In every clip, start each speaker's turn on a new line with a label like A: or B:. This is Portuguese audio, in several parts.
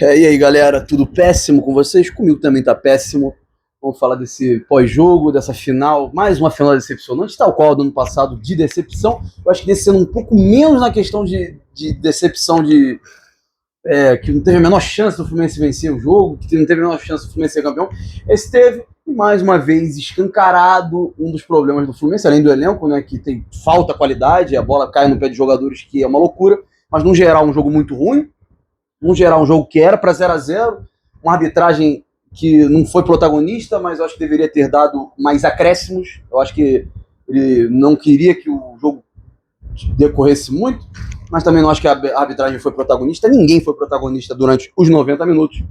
A: E aí, galera, tudo péssimo com vocês? Comigo também tá péssimo. Vamos falar desse pós-jogo, dessa final, mais uma final decepcionante, tal qual a do ano passado, de decepção. Eu acho que desse ano um pouco menos na questão de decepção, que não teve a menor chance do Fluminense vencer o jogo, que não teve a menor chance do Fluminense ser campeão. Esse teve, mais uma vez, escancarado um dos problemas do Fluminense, além do elenco, né, que tem falta qualidade, a bola cai no pé de jogadores, que é uma loucura, mas no geral um jogo muito ruim. No geral, um jogo que era para 0-0, uma arbitragem que não foi protagonista, mas eu acho que deveria ter dado mais acréscimos. Eu acho que ele não queria que o jogo decorresse muito, mas também não acho que a arbitragem foi protagonista. Ninguém foi protagonista durante os 90 minutos.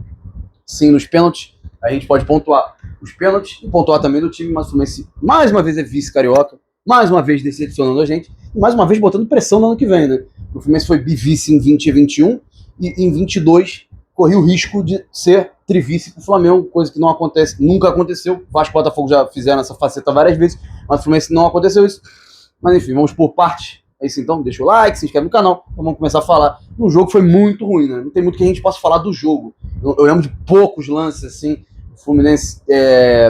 A: Sim, nos pênaltis, a gente pode pontuar os pênaltis e pontuar também do time, mas o Fluminense mais uma vez é vice-carioca, mais uma vez decepcionando a gente, e mais uma vez botando pressão no ano que vem, né? O Fluminense foi bivice em 20 e 21, e em 22 corria o risco de ser trivice para o Flamengo, coisa que não acontece, nunca aconteceu. Vasco e Botafogo já fizeram essa faceta várias vezes, mas o Fluminense não aconteceu isso. Mas enfim, vamos por parte. É isso então, deixa o like, se inscreve no canal, então vamos começar a falar. O jogo foi muito ruim, né? Não tem muito que a gente possa falar do jogo. Eu lembro de poucos lances, assim. O Fluminense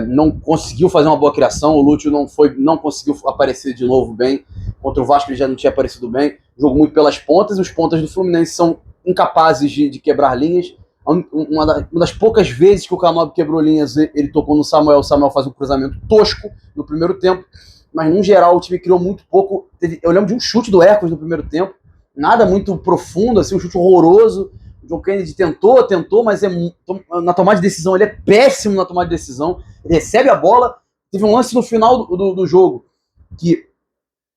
A: não conseguiu fazer uma boa criação, o Lúcio não conseguiu aparecer de novo bem. Contra o Vasco ele já não tinha aparecido bem. Jogo muito pelas pontas, e os pontas do Fluminense são incapazes de quebrar linhas. Uma das poucas vezes que o Canóbio quebrou linhas, ele tocou no Samuel. O Samuel faz um cruzamento tosco no primeiro tempo, mas no geral o time criou muito pouco. Eu lembro de um chute do Hércules no primeiro tempo, nada muito profundo, assim, um chute horroroso. O John Kennedy tentou, mas na tomada de decisão ele é péssimo na tomada de decisão. Ele recebe a bola. Teve um lance no final do jogo que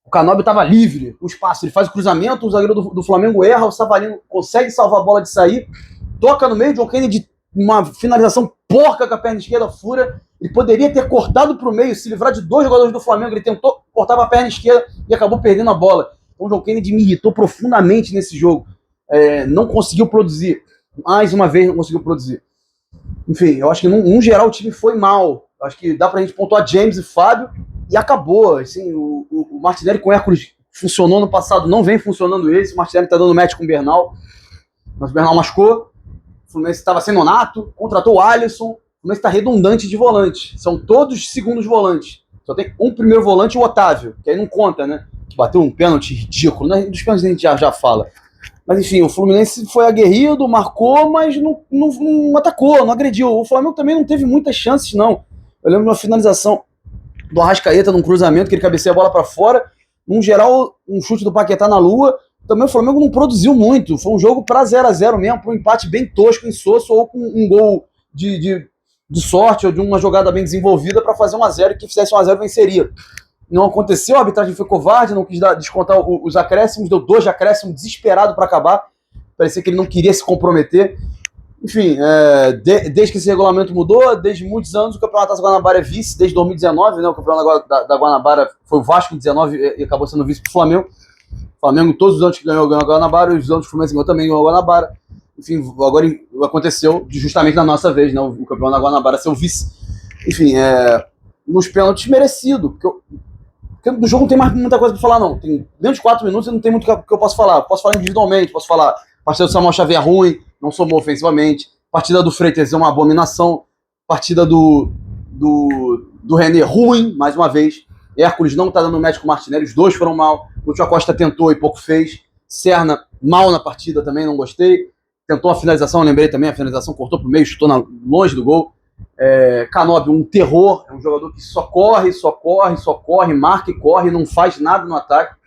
A: o Canóbio estava livre, o espaço, ele faz o cruzamento, o zagueiro do Flamengo erra, o Savarino consegue salvar a bola de sair, toca no meio, o John Kennedy, uma finalização porca com a perna esquerda, fura. Ele poderia ter cortado para o meio, se livrar de dois jogadores do Flamengo, ele tentou cortar a perna esquerda e acabou perdendo a bola. Então o John Kennedy me irritou profundamente nesse jogo. Não conseguiu produzir, mais uma vez não conseguiu produzir. Enfim, eu acho que no geral o time foi mal. Eu acho que dá pra gente pontuar James e Fábio, e acabou. Assim, o Martinelli com o Hércules funcionou no passado, não vem funcionando esse. O Martinelli tá dando match com o Bernal, mas o Bernal machucou. O Fluminense estava sem Nonato, contratou o Alisson. O Fluminense está redundante de volante. São todos segundos volantes. Só tem um primeiro volante, o Otávio, que aí não conta, né? Que bateu um pênalti ridículo, né? Dos pênaltis a gente já fala. Mas enfim, o Fluminense foi aguerrido, marcou, mas não atacou, não agrediu. O Flamengo também não teve muitas chances, não. Eu lembro de uma finalização do Arrascaeta num cruzamento, que ele cabeceia a bola para fora. Num geral, um chute do Paquetá na lua. Também o Flamengo não produziu muito. Foi um jogo para 0-0 mesmo, para um empate bem tosco, insosso, ou com um gol de sorte, ou de uma jogada bem desenvolvida para fazer 1-0 e que fizesse 1-0 venceria. Não aconteceu, a arbitragem foi covarde, não quis descontar os acréscimos, deu 2 de acréscimo, desesperado para acabar. Parecia que ele não queria se comprometer. Enfim, desde que esse regulamento mudou, desde muitos anos, o Campeonato da Guanabara é vice, desde 2019, né? O Campeonato da Guanabara foi o Vasco em 19 e acabou sendo vice pro Flamengo. O Flamengo, todos os anos que ganhou a Guanabara, e os anos que o Fluminense ganhou também ganhou a Guanabara. Enfim, agora aconteceu justamente na nossa vez, né? O Campeonato da Guanabara ser o vice. Enfim, nos pênaltis merecido, porque do jogo não tem mais muita coisa pra falar, não. Tem menos de 4 minutos e não tem muito que eu posso falar. Posso falar individualmente, posso falar. A partida do Samuel Xavier é ruim, não somou ofensivamente. A partida do Freitas é uma abominação. A partida do René ruim, mais uma vez. Hércules não tá dando match com o Martinelli, os dois foram mal. O Lúcio Acosta tentou e pouco fez. Serna, mal na partida também, não gostei. Tentou a finalização, eu lembrei também, a finalização cortou pro meio, chutou longe do gol. Canóbio, um terror, é um jogador que só corre, marca e corre, não faz nada no ataque.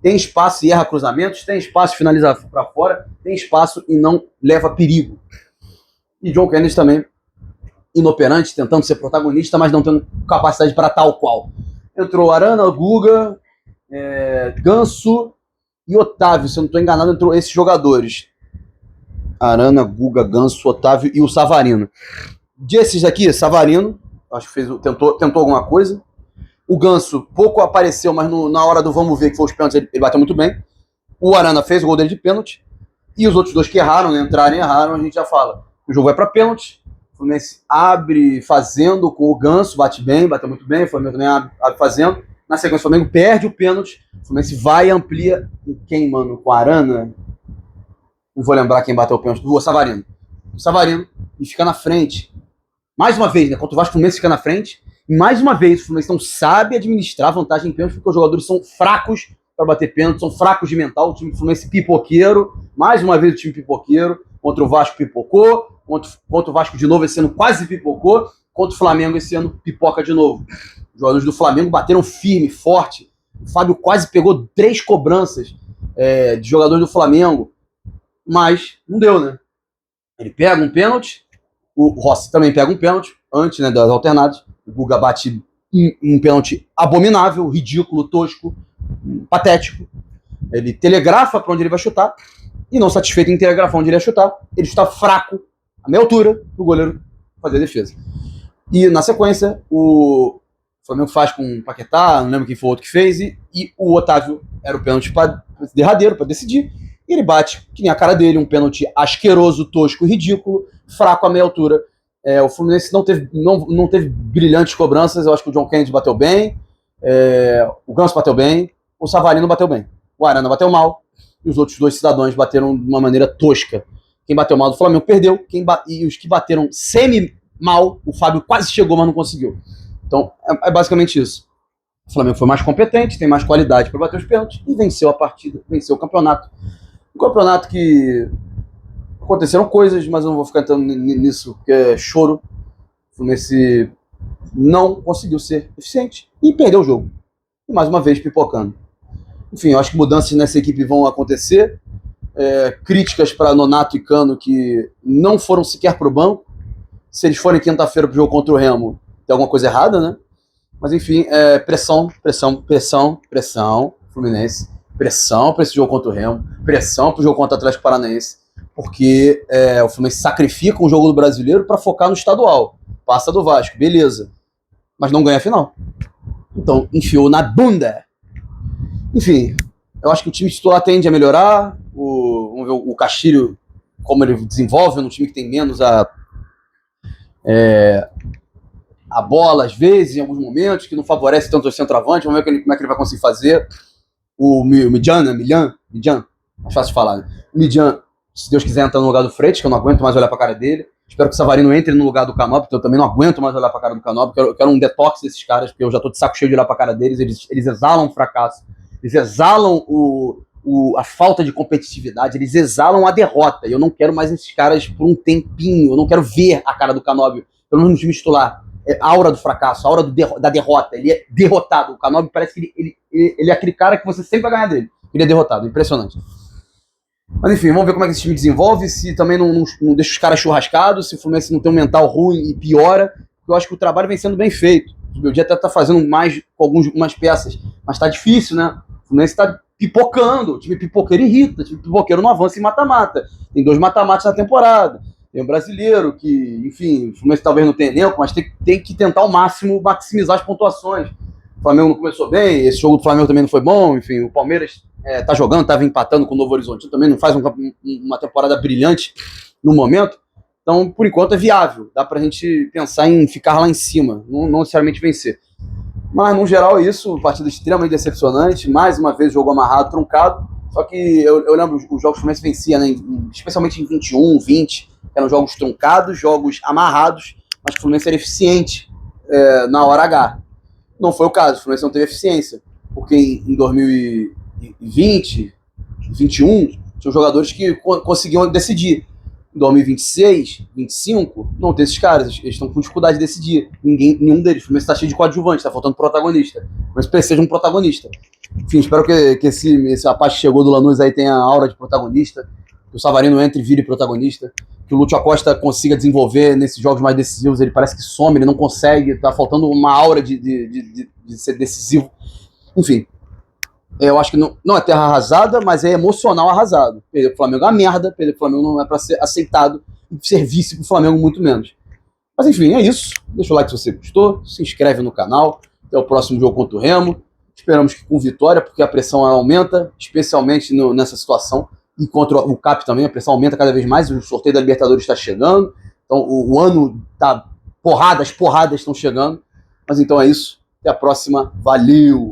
A: Tem espaço e erra cruzamentos, tem espaço e finaliza para fora, tem espaço e não leva perigo. E John Kennedy também, inoperante, tentando ser protagonista, mas não tendo capacidade para tal qual. Entrou Arana, Guga, Ganso e Otávio, se eu não estou enganado, entrou esses jogadores. Arana, Guga, Ganso, Otávio e o Savarino. Desses aqui, Savarino, acho que tentou alguma coisa. O Ganso pouco apareceu, mas na hora do vamos ver, que foi os pênaltis, ele bateu muito bem. O Arana fez o gol dele de pênalti. E os outros dois que erraram, né, entraram e erraram, a gente já fala. O jogo vai para pênalti. O Fluminense abre fazendo com o Ganso, bateu muito bem. O Flamengo também abre fazendo. Na sequência, o Flamengo perde o pênalti. O Fluminense vai e amplia. Com quem, mano? Com a Arana? Não vou lembrar quem bateu o pênalti. O Savarino. o Savarino e fica na frente. Mais uma vez, né? Contra o Vasco, o Fluminense fica na frente. E mais uma vez, o Fluminense não sabe administrar a vantagem em pênalti, porque os jogadores são fracos para bater pênalti, são fracos de mental. O time do Fluminense pipoqueiro. Mais uma vez o time pipoqueiro. Contra o Vasco pipocou. Contra o Vasco de novo esse ano quase pipocou. Contra o Flamengo esse ano pipoca de novo. Os jogadores do Flamengo bateram firme, forte. O Fábio quase pegou 3 cobranças de jogadores do Flamengo. Mas não deu, né? Ele pega um pênalti. O Rossi também pega um pênalti antes, né, das alternadas. O Guga bate um pênalti abominável, ridículo, tosco, patético. Ele telegrafa para onde ele vai chutar e, não satisfeito em telegrafar onde ele ia chutar, ele está fraco, a meia altura, para o goleiro fazer a defesa. E, na sequência, o Flamengo faz com o Paquetá, não lembro quem foi o outro que fez, e o Otávio era o pênalti derradeiro para decidir. E ele bate, que nem a cara dele, um pênalti asqueroso, tosco, ridículo, fraco a meia altura. O Fluminense não teve brilhantes cobranças. Eu acho que o John Kennedy bateu bem, o Ganso bateu bem, o Savarino bateu bem, o Arana bateu mal, e os outros 2 cidadãos bateram de uma maneira tosca. Quem bateu mal do Flamengo perdeu, e os que bateram semi-mal, o Fábio quase chegou, mas não conseguiu. Então, é basicamente isso. O Flamengo foi mais competente, tem mais qualidade para bater os pênaltis, e venceu a partida, venceu o campeonato. Um campeonato que aconteceram coisas, mas eu não vou ficar entrando nisso, porque é choro. O Fluminense não conseguiu ser eficiente e perdeu o jogo. E mais uma vez pipocando. Enfim, eu acho que mudanças nessa equipe vão acontecer. Críticas para Nonato e Cano, que não foram sequer para o banco. Se eles forem quinta-feira para o jogo contra o Remo, tem alguma coisa errada, né? Mas enfim, pressão, Fluminense. Pressão para esse jogo contra o Remo. Pressão para o jogo contra o Atlético Paranaense. Porque o Fluminense sacrifica um jogo do Brasileiro para focar no estadual. Passa do Vasco, beleza. Mas não ganha a final. Então, enfiou na bunda. Enfim, eu acho que o time titular tende a melhorar. Vamos ver o Castilho, como ele desenvolve, num time que tem menos a bola, às vezes, em alguns momentos, que não favorece tanto o centroavante. Vamos ver como é que ele vai conseguir fazer. O Midjan, mais fácil de falar, né? O Midjan, se Deus quiser, entrar no lugar do Freitas, que eu não aguento mais olhar pra cara dele. Espero que o Savarino entre no lugar do Canóbio, porque eu também não aguento mais olhar pra cara do Canóbio. Eu quero um detox desses caras, porque eu já tô de saco cheio de olhar pra cara deles. Eles exalam o fracasso. Eles exalam a falta de competitividade. Eles exalam a derrota. E eu não quero mais esses caras por um tempinho. Eu não quero ver a cara do Canóbio, pelo menos no time titular. A aura do fracasso, a aura da derrota. Ele é derrotado. O Canóbio parece que ele é aquele cara que você sempre vai ganhar dele. Ele é derrotado. Impressionante. Mas enfim, vamos ver como é que esse time desenvolve, se também não deixa os caras churrascados, se o Fluminense não tem um mental ruim e piora. Eu acho que o trabalho vem sendo bem feito. O meu dia até tá fazendo mais com algumas peças, mas tá difícil, né? O Fluminense tá pipocando, o time pipoqueiro irrita, o time pipoqueiro não avança em mata-mata. Tem 2 mata-matas na temporada. Tem um brasileiro que, enfim, o Fluminense talvez não tenha elenco, mas tem que tentar ao máximo maximizar as pontuações. O Flamengo não começou bem, esse jogo do Flamengo também não foi bom, enfim, o Palmeiras tá jogando, tava empatando com o Novo Horizonte, também não faz uma temporada brilhante no momento. Então, por enquanto, é viável. Dá pra gente pensar em ficar lá em cima, não necessariamente vencer. Mas, no geral, é isso. Partida extremamente decepcionante. Mais uma vez, jogo amarrado, truncado. Só que eu lembro, os jogos que o Fluminense vencia, né, especialmente em 21, 20, eram jogos truncados, jogos amarrados, mas o Fluminense era eficiente na hora H. Não foi o caso, o Fluminense não teve eficiência. Porque em 2020, 21, tinham jogadores que conseguiam decidir. Em 2026, 25, não tem esses caras, eles estão com dificuldade de decidir. Nenhum deles. O Fluminense está cheio de coadjuvante, está faltando protagonista. O Fluminense precisa de um protagonista. Enfim, espero que esse rapaz que chegou do Lanús aí tenha a aura de protagonista, que o Savarino entre e vire protagonista, que o Lúcio Acosta consiga desenvolver nesses jogos mais decisivos. Ele parece que some, ele não consegue, tá faltando uma aura de ser decisivo. Enfim, eu acho que não é terra arrasada, mas é emocional arrasado. Perder pro Flamengo é uma merda, perder pro Flamengo não é pra ser aceitado, e serviço pro Flamengo muito menos. Mas enfim, é isso. Deixa o like se você gostou, se inscreve no canal. Até o próximo jogo contra o Remo. Esperamos que com vitória, porque a pressão aumenta, especialmente nessa situação. E contra o CAP também, a pressão aumenta cada vez mais. O sorteio da Libertadores está chegando. Então o ano tá as porradas estão chegando. Mas então é isso. Até a próxima. Valeu!